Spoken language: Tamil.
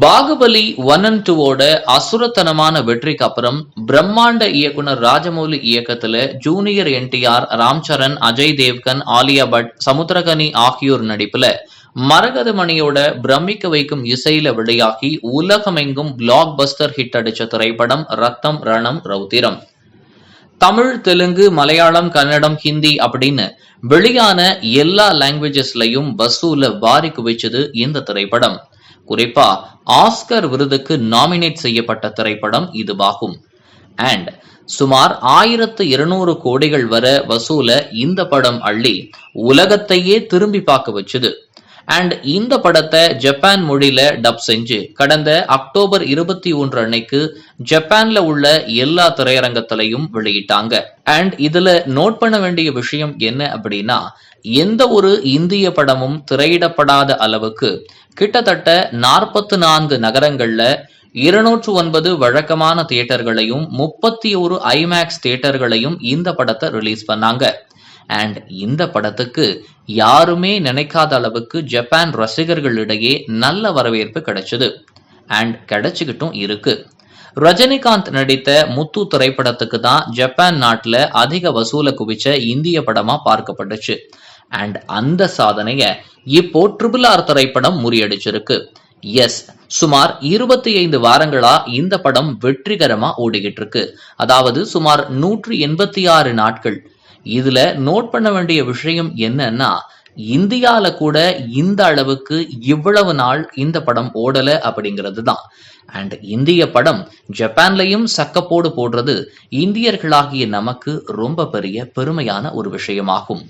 பாகுபலி 1 and 2 அசுரத்தனமான வெற்றிக்கு அப்புறம் பிரம்மாண்ட இயக்குனர் ராஜமௌலி இயக்கத்துல ஜூனியர் என்டிஆர், ராம்சரண், அஜய் தேவ்கன், ஆலியா பட், சமுத்திரகனி ஆகியோர் நடிப்புல மரகத மணியோட பிரமிக்க வைக்கும் இசையில வெளியாகி உலகமெங்கும் பிளாக் பஸ்டர் ஹிட் அடிச்ச திரைப்படம் ரத்தம் ரணம் ரௌத்திரம். தமிழ், தெலுங்கு, மலையாளம், கன்னடம், ஹிந்தி அப்படின்னு வெளியான எல்லா லாங்குவேஜஸ்லயும் வசூல வாரி குவிச்சது இந்த திரைப்படம். குறிப்பா ஆஸ்கர் விருதுக்கு நாமினேட் செய்யப்பட்ட திரைப்படம் இதுவாகும். அண்ட் சுமார் 1200 கோடிகள் வர வசூல இந்த படம் அள்ளி உலகத்தையே திரும்பி பார்க்க வச்சுது. அண்ட் இந்த படத்தை ஜப்பான் மொழியில டப் செஞ்சு கடந்த அக்டோபர் 21 அன்னைக்கு ஜப்பான்ல உள்ள எல்லா திரையரங்கத்திலையும் வெளியிட்டாங்க. அண்ட் இதுல நோட் பண்ண வேண்டிய விஷயம் என்ன அப்படின்னா, எந்த ஒரு இந்திய படமும் திரையிடப்படாத அளவுக்கு கிட்டத்தட்ட 44 நகரங்கள்ல 209 வழக்கமான தியேட்டர்களையும் 31 ஐமேக்ஸ் தியேட்டர்களையும் இந்த படத்தை ரிலீஸ் பண்ணாங்க. அண்ட் இந்த படத்துக்கு யாருமே நினைக்காத அளவுக்கு ஜப்பான் ரசிகர்களிடையே நல்ல வரவேற்பு கிடைச்சது. அண்ட் கிடைச்சுக்கிட்டும் இருக்கு. ரஜினிகாந்த் நடித்த முத்து திரைப்படத்துக்கு தான் ஜப்பான் நாட்டுல அதிக வசூல குவிச்ச இந்திய படமா பார்க்கப்பட்டுச்சு. அண்ட் அந்த சாதனைய இப்போ RRR திரைப்படம் முறியடிச்சிருக்கு. எஸ், சுமார் 25 வாரங்களா இந்த படம் வெற்றிகரமா ஓடிக்கிட்டு இருக்கு. அதாவது சுமார் 186 நாட்கள். இதுல நோட் பண்ண வேண்டிய விஷயம் என்னன்னா, இந்தியால கூட இந்த அளவுக்கு இவ்வளவு நாள் இந்த படம் ஓடல அப்படிங்கிறது தான். அண்ட் இந்திய படம் ஜப்பான்லயும் சக்கப்போடு போடுறது இந்தியர்களாகிய நமக்கு ரொம்ப பெரிய பெருமையான ஒரு விஷயமாகும்.